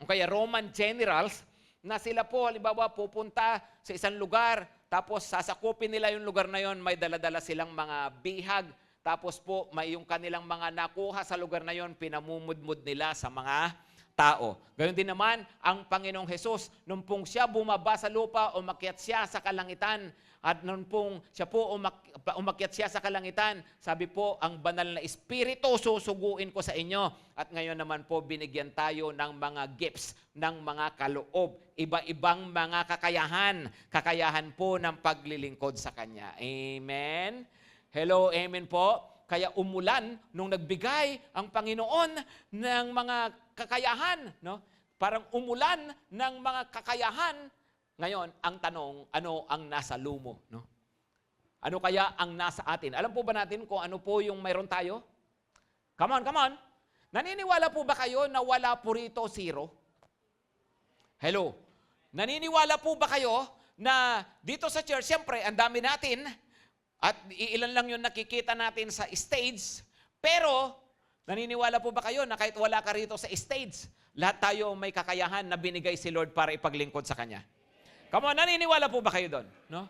A: o kaya Roman generals, na sila po, halimbawa, pupunta sa isang lugar, tapos sasakupin nila yung lugar na yon, may daladala silang mga bihag, tapos po may yung kanilang mga nakuha sa lugar na yon, pinamumudmud nila sa mga tao. Gayon din naman ang Panginoong Hesus, nung pong siya bumaba sa lupa, umakyat siya sa kalangitan, At noon pong siya po umakyat siya sa kalangitan, sabi po, ang banal na Espiritu susuguin ko sa inyo. At ngayon naman po, binigyan tayo ng mga gifts, ng mga kaloob, iba-ibang mga kakayahan. Kakayahan po ng paglilingkod sa Kanya. Amen? Hello, amen po. Kaya umulan nung nagbigay ang Panginoon ng mga kakayahan. No? Parang umulan ng mga kakayahan. Ngayon, ang tanong, ano ang nasa lumo? No? Ano kaya ang nasa atin? Alam po ba natin kung ano po yung mayroon tayo? Come on, come on. Naniniwala po ba kayo na wala po rito zero? Hello. Naniniwala po ba kayo na dito sa church, siyempre, ang dami natin, at ilan lang yung nakikita natin sa stage, pero naniniwala po ba kayo na kahit wala ka rito sa stage, lahat tayo may kakayahan na binigay si Lord para ipaglingkod sa Kanya? Come on, naniniwala po ba kayo doon? No?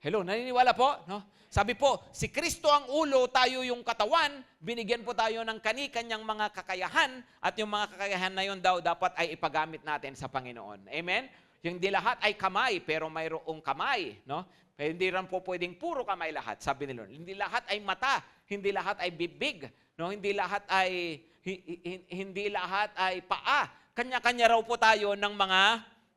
A: Hello, naniniwala po? No? Sabi po, si Kristo ang ulo, tayo yung katawan, binigyan po tayo ng kani-kanyang mga kakayahan, at yung mga kakayahan na yun daw dapat ay ipagamit natin sa Panginoon. Amen? Yung di lahat ay kamay, pero mayroong kamay. No? Kaya hindi rin po pwedeng puro kamay lahat, sabi ni Lord. Hindi lahat ay mata, hindi lahat ay bibig, no? Hindi lahat ay paa. Kanya-kanya raw po tayo ng mga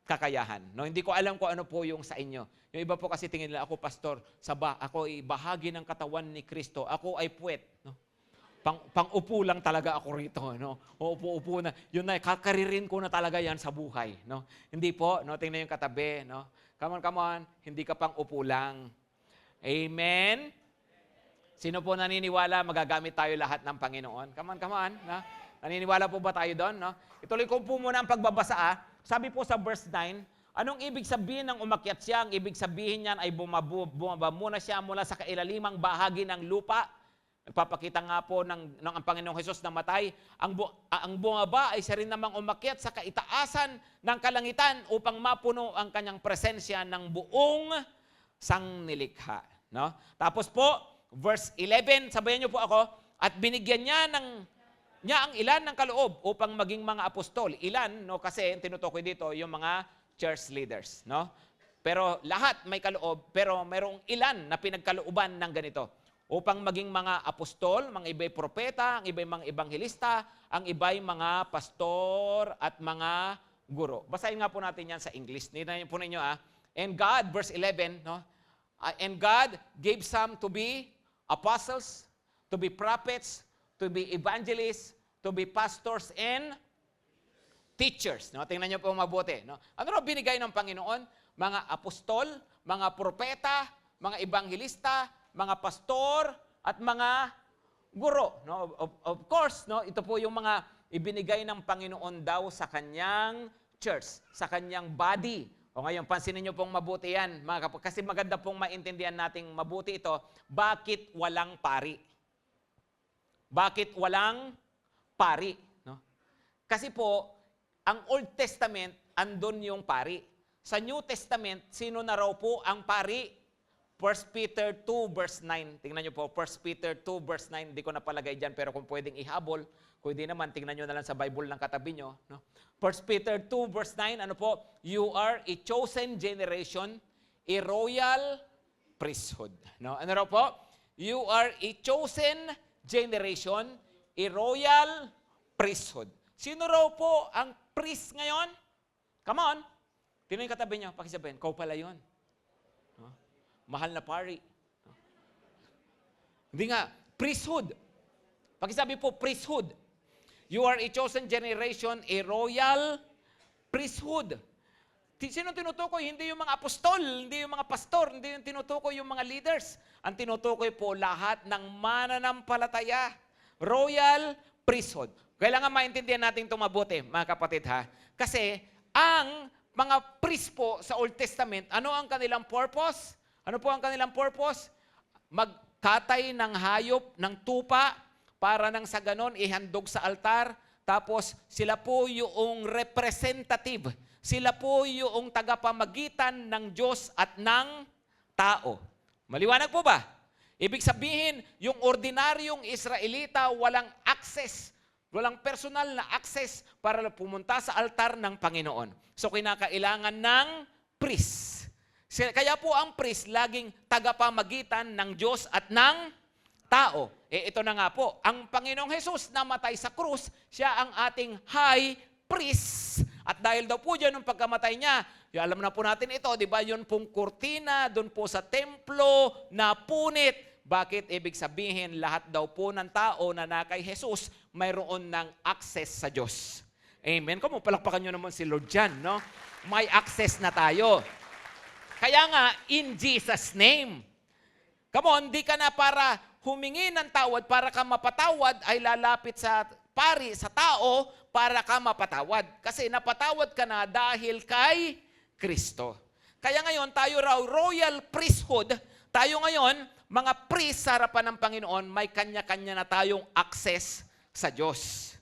A: kakayahan. No? Hindi ko alam kung ano po yung sa inyo. Yung iba po kasi tingin nila, ako pastor, ako ay bahagi ng katawan ni Kristo. Ako ay puwet. No? Pang-upo lang talaga ako rito. No? Upo-upo na. Yun na, kakaririn ko na talaga yan sa buhay. No? Hindi po. No? Tingnan yung katabi. No? Come on. Hindi ka pang-upo lang. Amen? Sino po naniniwala magagamit tayo lahat ng Panginoon? Come on. No? Naniniwala po ba tayo doon? No? Ituloy ko po muna ang pagbabasa. Sabi po sa verse 9, anong ibig sabihin ng umakyat siya? Ang ibig sabihin niyan ay bumaba muna siya mula sa kailalimang bahagi ng lupa. Nagpapakita nga po ng ang Panginoong Hesus na matay. Ang bumaba ay siya rin namang umakyat sa kaitaasan ng kalangitan upang mapuno ang kanyang presensya ng buong sangnilikha. No? Tapos po, verse 11, sabayan niyo po ako, at binigyan niya ang ilan ng kaloob upang maging mga apostol. Ilan, no? Kasi tinutukoy dito yung mga church leaders. No? Pero lahat may kaloob, pero mayroong ilan na pinagkalooban ng ganito. Upang maging mga apostol, mga iba'y propeta, ang iba'y mga ebanghilista, ang iba'y mga pastor at mga guro. Basahin nga po natin yan sa English. Nito po ninyo And God, verse 11, no? And God gave some to be apostles, to be prophets, to be evangelists, to be pastors and teachers. No? Tingnan niyo po mabuti. No? Ano raw binigay ng Panginoon? Mga apostol, mga propeta, mga ebanghilista, mga pastor, at mga guro. No? Of course, no? Ito po yung mga ibinigay ng Panginoon daw sa kanyang church, sa kanyang body. O ngayon, pansinin niyo pong mabuti yan. Kasi maganda pong maintindihan nating mabuti ito. Bakit walang pari? Bakit walang pari? No? Kasi po, ang Old Testament, andun yung pari. Sa New Testament, sino na raw po ang pari? 1 Peter 2 verse 9. Tingnan nyo po, 1 Peter 2 verse 9. Hindi ko napalagay dyan, pero kung pwedeng ihabol, kung hindi naman, tingnan nyo na lang sa Bible ng katabi nyo. No? 1 Peter 2 verse 9, ano po? You are a chosen generation, a royal priesthood. No? Ano raw po? You are a chosen generation, a royal priesthood. Sino raw po ang priest ngayon? Come on. Tingnan yung katabi nyo, pakisabihin, kau pala yun. No? Mahal na pari. No? Hindi nga, priesthood. Pakisabi po, priesthood. You are a chosen generation, a royal priesthood. Sino tinutukoy? Hindi yung mga apostol, hindi yung mga pastor, hindi yung tinutukoy yung mga leaders. Ang tinutukoy po lahat ng mananampalataya. Royal priesthood. Kailangan maintindihan natin itong mabuti, mga kapatid ha. Kasi ang mga priest po sa Old Testament, ano ang kanilang purpose? Ano po ang kanilang purpose? Magkatay ng hayop, ng tupa, para nang sa ganon ihandog sa altar. Tapos sila po yung representative. Sila po yung tagapamagitan ng Diyos at ng tao. Maliwanag po ba? Ibig sabihin, yung ordinaryong Israelita walang access, walang personal na access para pumunta sa altar ng Panginoon. So kinakailangan ng priest. Kaya po ang priest laging tagapamagitan ng Diyos at ng tao. Ito na nga po, ang Panginoong Hesus namatay sa krus, siya ang ating high priest. At dahil daw po dyan, nung pagkamatay niya, alam na po natin ito, di ba, yun pong kurtina, doon po sa templo, napunit. Bakit? Ibig sabihin, lahat daw po ng tao na kay Jesus, mayroon ng access sa Diyos. Amen? Kung palakpakan nyo naman si Lord dyan, no? May access na tayo. Kaya nga, in Jesus' name. Come on, di ka na para humingi ng tawad, para ka mapatawad, ay lalapit sa pari, sa tao, para ka mapatawad. Kasi napatawad ka na dahil kay Kristo. Kaya ngayon, tayo raw, royal priesthood, tayo ngayon, mga priest sa harapan ng Panginoon, may kanya-kanya na tayong access sa Diyos.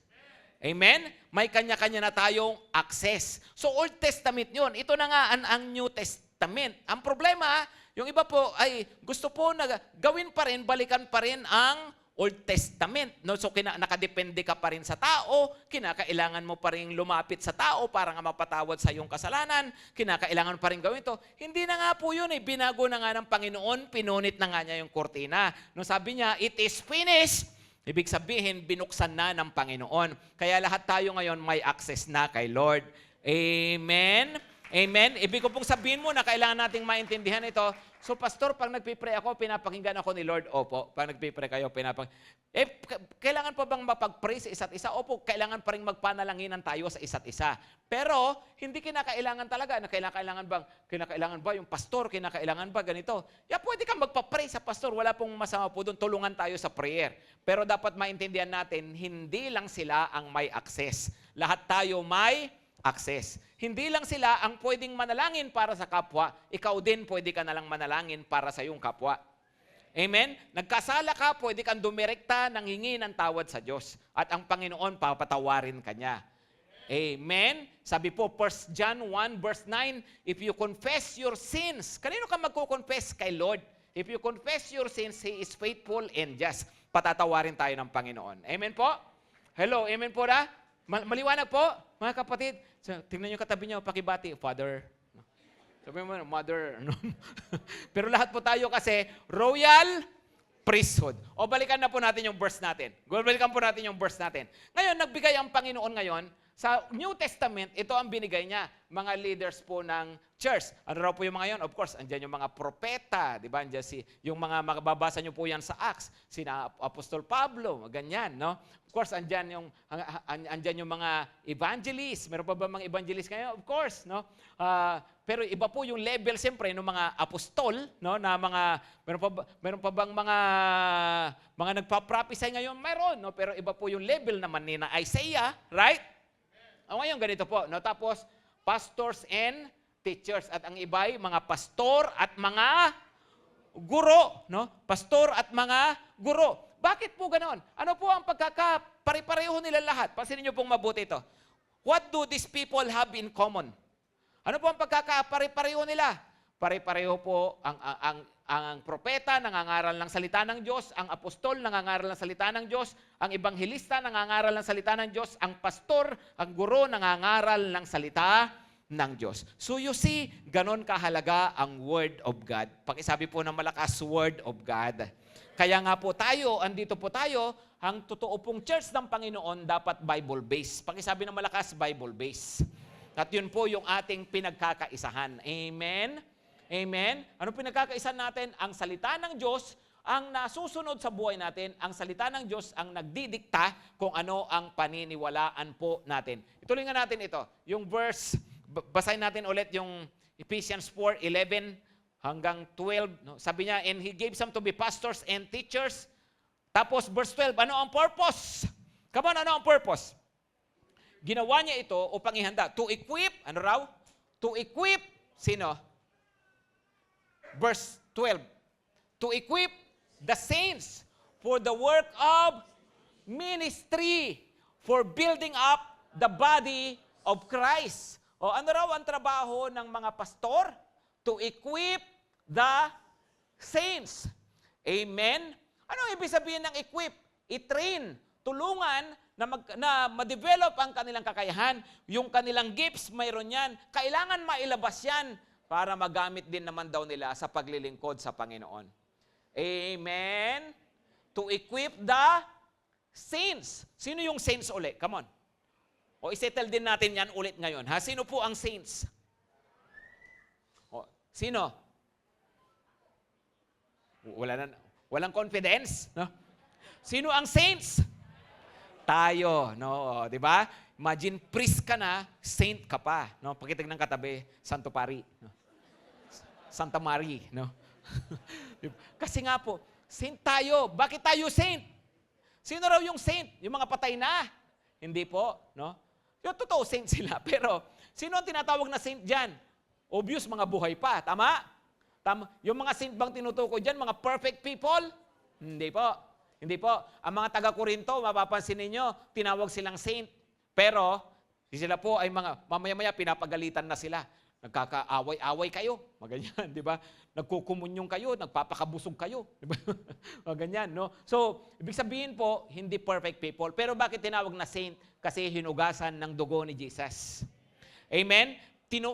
A: Amen? May kanya-kanya na tayong access. So, Old Testament yun. Ito na nga ang New Testament. Ang problema, yung iba po ay gusto po na gawin pa rin, balikan pa rin ang Old Testament. No? So, nakadepende ka pa rin sa tao, kinakailangan mo pa rin lumapit sa tao para nga mapatawad sa iyong kasalanan, kinakailangan pa rin gawin ito. Hindi na nga po yun, binago na nga ng Panginoon, pinunit na nga niya yung kortina. No, sabi niya, it is finished. Ibig sabihin, binuksan na ng Panginoon. Kaya lahat tayo ngayon may access na kay Lord. Amen? Amen? Ibig ko pong sabihin mo na kailangan nating maintindihan ito. So, pastor, pag nagpipray ako, pinapakinggan ako ni Lord. Opo, pag nagpipray kayo, kailangan pa bang mapag-pray sa isa't isa? Opo, kailangan pa rin magpanalanginan tayo sa isa't isa. Pero, hindi kinakailangan talaga na kinakailangan ba yung pastor, kinakailangan ba ganito? Pwede kang magpa-pray sa pastor. Wala pong masama po doon. Tulungan tayo sa prayer. Pero dapat maintindihan natin, hindi lang sila ang may access. Lahat tayo may access. Hindi lang sila ang pwedeng manalangin para sa kapwa, ikaw din pwede ka nalang manalangin para sa iyong kapwa. Amen? Nagkasala ka, pwede kang dumirekta ng hingi ng tawad sa Diyos. At ang Panginoon, papatawarin ka niya. Amen? Sabi po, 1 John 1 verse 9, if you confess your sins, kanino ka magkukonfess? Kay Lord. If you confess your sins, He is faithful and just. Patatawarin tayo ng Panginoon. Amen po? Hello, amen po na? Maliwanag po, mga kapatid. So, tingnan nyo katabi nyo, pakibati, Father. Sabi mo, Mother. Pero lahat po tayo kasi, royal priesthood. O balikan na po natin yung verse natin. Balikan po natin yung verse natin. Ngayon, nagbigay ang Panginoon ngayon, sa New Testament, ito ang binigay niya, mga leaders po ng church. Ano raw po yung mga yon? Of course, andyan yung mga propeta, di ba? Andyan yung mga mababasa nyo po yan sa Acts, sina Apostol Pablo, ganyan, no? Of course, andyan yung mga evangelists. Meron pa ba mga evangelists ngayon? Of course, no? Pero iba po yung level, siyempre, ng mga apostol, no? Na meron pa bang mga nagpa-prophesy ngayon? Meron, no? Pero iba po yung level naman ni na Isaiah, right? Ngayon, ganito po. No? Tapos, pastors and teachers. At ang iba'y mga pastor at mga guro. No? Pastor at mga guro. Bakit po ganon? Ano po ang pare-pareho nila lahat? Pansinin niyo pong mabuti ito. What do these people have in common? Ano po ang pare-pareho nila? Pare-pareho po ang propeta, nangangaral ng salita ng Diyos, ang apostol, nangangaral ng salita ng Diyos, ang ebanghelista, nangangaral ng salita ng Diyos, ang pastor, ang guro, nangangaral ng salita ng Diyos. So you see, ganon kahalaga ang Word of God. Pakisabi po ng malakas, Word of God. Kaya nga po tayo, andito po tayo, ang totoo pong church ng Panginoon dapat Bible-based. Pakisabi ng malakas, Bible-based. At yun po yung ating pinagkakaisahan. Amen? Amen? Anong pinagkakaisahan natin? Ang salita ng Diyos ang nasusunod sa buhay natin. Ang salita ng Diyos ang nagdidikta kung ano ang paniniwalaan po natin. Ituloy nga natin ito. Yung verse, basahin natin ulit yung Ephesians 4:11 hanggang 12. No? Sabi niya, and He gave some to be pastors and teachers. Tapos verse 12, ano ang purpose? Come on, ano ang purpose? Ginawa niya ito upang ihanda. To equip, ano raw? To equip, sino? Verse 12, to equip the saints for the work of ministry, for building up the body of Christ. O ano raw ang trabaho ng mga pastor? To equip the saints. Amen? Ano ibig sabihin ng equip? I-train, tulungan na ma-develop ang kanilang kakayahan. Yung kanilang gifts, mayroon yan. Kailangan mailabas yan para magamit din naman daw nila sa paglilingkod sa Panginoon. Amen? To equip the saints. Sino yung saints ulit? Come on. O isettle din natin yan ulit ngayon. Ha? Sino po ang saints? O, sino? Walang confidence. No? Sino ang saints? Tayo. No? O, di ba? Imagine, priest ka na, saint ka pa. No? Pakitignan katabi, Santo Pari. No? Santa Maria. No? Kasi nga po, saint tayo. Bakit tayo saint? Sino raw yung saint? Yung mga patay na? Hindi po. No? Yung totoo, saint sila. Pero, sino ang tinatawag na saint dyan? Obvious, mga buhay pa. Tama? Tama. Yung mga saint bang tinutukoy dyan, mga perfect people? Hindi po. Hindi po. Ang mga taga-Korinto, mapapansin ninyo, tinawag silang saint. Pero, sila po ay mga, mamaya-maya pinapagalitan na sila. Nagkakaaway-away kayo. Maganyan, di ba? Nagkukumunyong kayo, nagpapakabusog kayo. Di ba? Maganyan, no? So, ibig sabihin po, hindi perfect people. Pero bakit tinawag na saint? Kasi hinugasan ng dugo ni Jesus. Amen?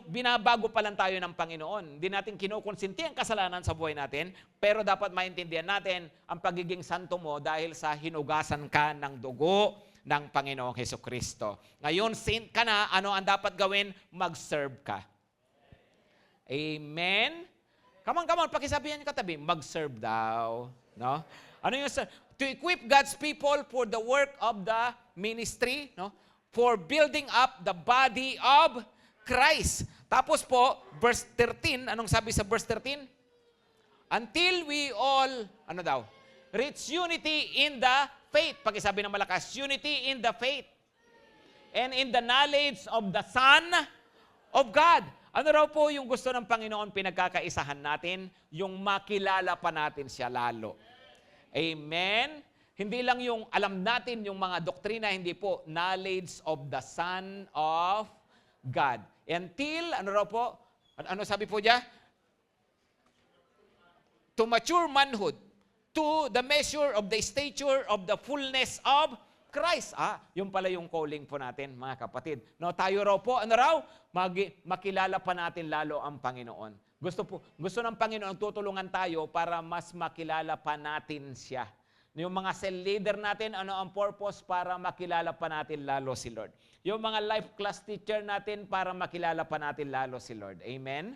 A: Binabago pa lang tayo ng Panginoon. Hindi natin kinukonsinti ang kasalanan sa buhay natin, pero dapat maintindihan natin ang pagiging santo mo dahil sa hinugasan ka ng dugo ng Panginoong Hesukristo. Ngayon, saint ka na, ano ang dapat gawin? Mag-serve ka. Amen? Come on, pakisabihan niyo katabi, mag-serve daw. No? Ano yung serve? To equip God's people for the work of the ministry, no? For building up the body of Christ. Tapos po, verse 13, anong sabi sa verse 13? Until we all, ano daw? Reach unity in the faith. Pakisabi ng malakas, unity in the faith. And in the knowledge of the Son of God. Ano raw po yung gusto ng Panginoon pinagkakaisahan natin? Yung makilala pa natin siya lalo. Amen? Hindi lang yung alam natin yung mga doktrina, hindi po. Knowledge of the Son of God. Until, ano raw po? Ano sabi po diya? To mature manhood, to the measure of the stature of the fullness of Christ. Yung pala yung calling po natin, mga kapatid. No, tayo raw po, ano raw? Makilala pa natin lalo ang Panginoon. Gusto ng Panginoon, tutulungan tayo para mas makilala pa natin siya. Yung mga cell leader natin, ano ang purpose? Para makilala pa natin lalo si Lord. Yung mga life class teacher natin, para makilala pa natin lalo si Lord. Amen?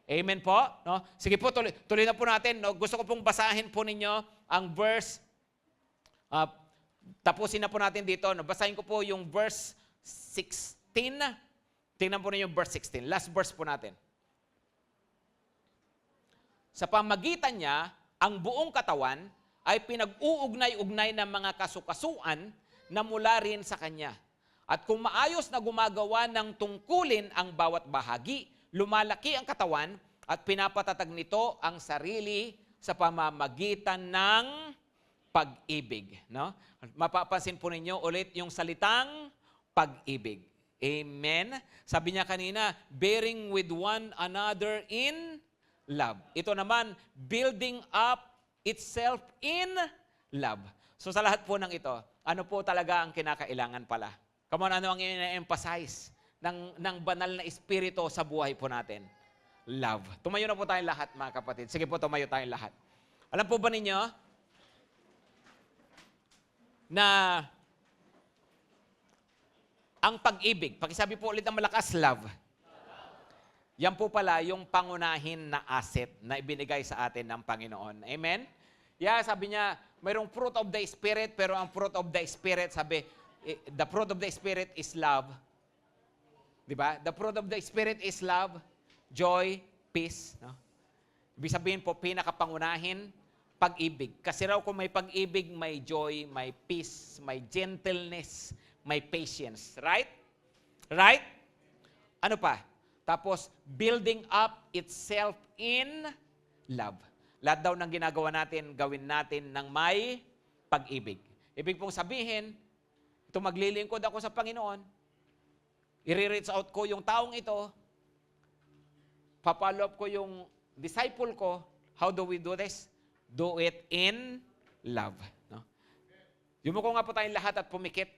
A: Amen po? No? Sige po, tuloy na po natin. No? Gusto ko pong basahin po ninyo ang verse. Tapusin na po natin dito. No? Basahin ko po yung verse 16. Tingnan po ninyo yung verse 16. Last verse po natin. Sa pamagitan niya, ang buong katawan ay pinag-uugnay-ugnay ng mga kasukasuan na mula rin sa Kanya. At kung maayos na gumagawa ng tungkulin ang bawat bahagi, lumalaki ang katawan at pinapatatag nito ang sarili sa pamamagitan ng pag-ibig. No? Mapapansin po ninyo ulit yung salitang pag-ibig. Amen? Sabi niya kanina, bearing with one another in love. Ito naman, building up itself in love. So sa lahat po ng ito, ano po talaga ang kinakailangan pala? Come on, ano ang i-emphasize ng banal na espiritu sa buhay po natin? Love. Tumayo na po tayong lahat, mga kapatid. Sige po, tumayo tayong lahat. Alam po ba ninyo na ang pag-ibig, pakisabi po ulit ng malakas, love. Yan po pala yung pangunahin na asset na ibinigay sa atin ng Panginoon. Amen? Yeah, sabi niya, mayroong fruit of the Spirit, pero ang fruit of the Spirit, sabi, the fruit of the Spirit is love. Diba? The fruit of the Spirit is love, joy, peace. No? Ibig sabihin po, pinakapangunahin, pag-ibig. Kasi raw kung may pag-ibig, may joy, may peace, may gentleness, may patience. Right? Right? Ano pa? Tapos, building up itself in love. Lahat daw ng ginagawa natin, gawin natin ng may pag-ibig. Ibig pong sabihin, ito maglilingkod ako sa Panginoon, i-reach out ko yung taong ito, papalo up ko yung disciple ko. How do we do this? Do it in love. No? Yumuko nga po tayong lahat at pumikit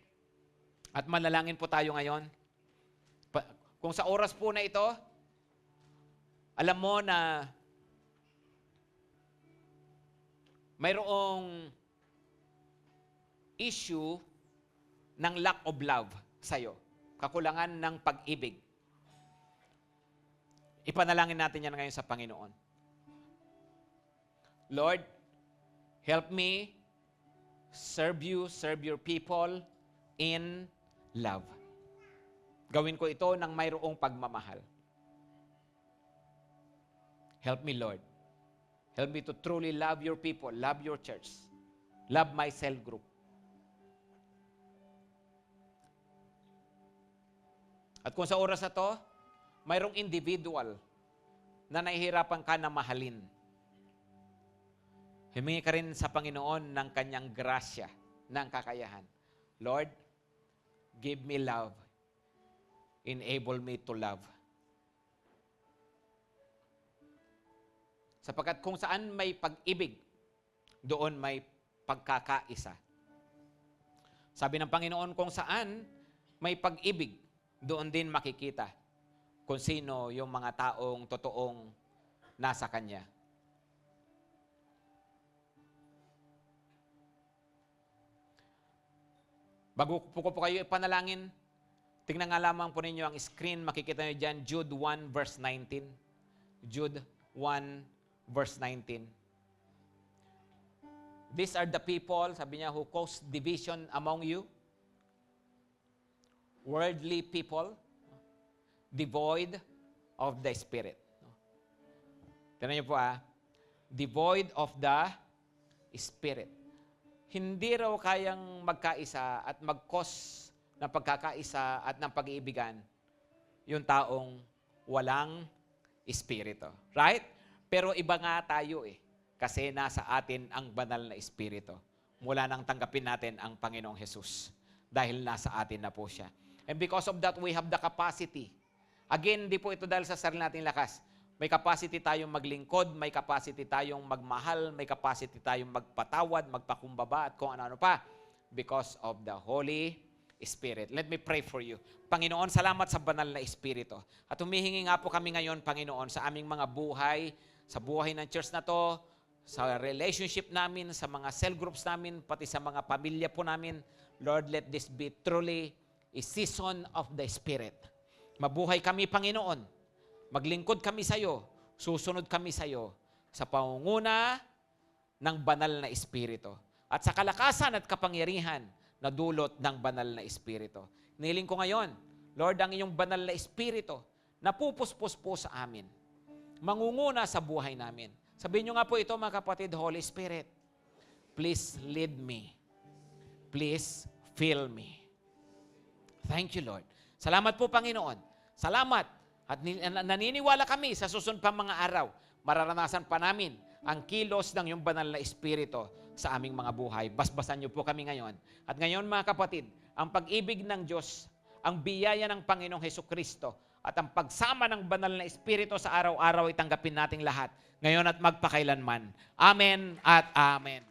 A: at manalangin po tayo ngayon. Kung sa oras po na ito, Alam mo na mayroong issue ng lack of love sa'yo. Kakulangan ng pag-ibig. Ipanalangin natin yan ngayon sa Panginoon. Lord, help me serve you, serve your people in love. Gawin ko ito ng mayroong pagmamahal. Help me, Lord. Help me to truly love your people, love your church, love my cell group. At kung sa oras na to, mayroong individual na nahihirapan ka na mahalin. Humingi ka rin sa Panginoon ng kanyang grasya, ng kakayahan. Lord, give me love. Enable me to love. Sapagkat kung saan may pag-ibig, doon may pagkakaisa. Sabi ng Panginoon, kung saan may pag-ibig, doon din makikita kung sino yung mga taong totoong nasa Kanya. Bago po kayo ipanalangin, tingnan nga lamang po ninyo ang screen, makikita nyo dyan, Jude 1 verse 19. Jude 1 verse 19. These are the people, sabi niya, who cause division among you. Worldly people, devoid of the Spirit. Tignan niyo po devoid of the Spirit. Hindi raw kayang magkaisa at mag-cause ng pagkakaisa at ng pag-iibigan yung taong walang Espiritu. Right? Pero iba nga tayo kasi nasa atin ang banal na Espiritu. Mula nang tanggapin natin ang Panginoong Jesus dahil nasa atin na po siya. And because of that, we have the capacity. Again, di po ito dahil sa sarili nating lakas. May capacity tayong maglingkod, may capacity tayong magmahal, may capacity tayong magpatawad, magpakumbaba, at kung ano-ano pa. Because of the Holy Spirit. Let me pray for you. Panginoon, salamat sa banal na Espiritu. At humihingi nga po kami ngayon, Panginoon, sa aming mga buhay, sa buhay ng church na to, sa relationship namin, sa mga cell groups namin, pati sa mga pamilya po namin. Lord, let this be truly a season of the Spirit. Mabuhay kami, Panginoon. Maglingkod kami sa iyo. Susunod kami sa iyo sa pangunguna ng banal na Espiritu. At sa kalakasan at kapangyarihan na dulot ng banal na Espiritu. Niling ko ngayon, Lord, ang iyong banal na Espiritu na pupuspos po sa amin. Mangunguna sa buhay namin. Sabihin nyo nga po ito, mga kapatid, Holy Spirit, please lead me. Please fill me. Thank you, Lord. Salamat po, Panginoon. Salamat. At naniniwala kami sa susunod pa mga araw, mararanasan pa namin ang kilos ng iyong banal na Espiritu sa aming mga buhay. Basbasan niyo po kami ngayon. At ngayon, mga kapatid, ang pag-ibig ng Diyos, ang biyaya ng Panginoong Hesukristo, at ang pagsama ng banal na Espiritu sa araw-araw, itanggapin nating lahat, ngayon at magpakailanman. Amen at amen.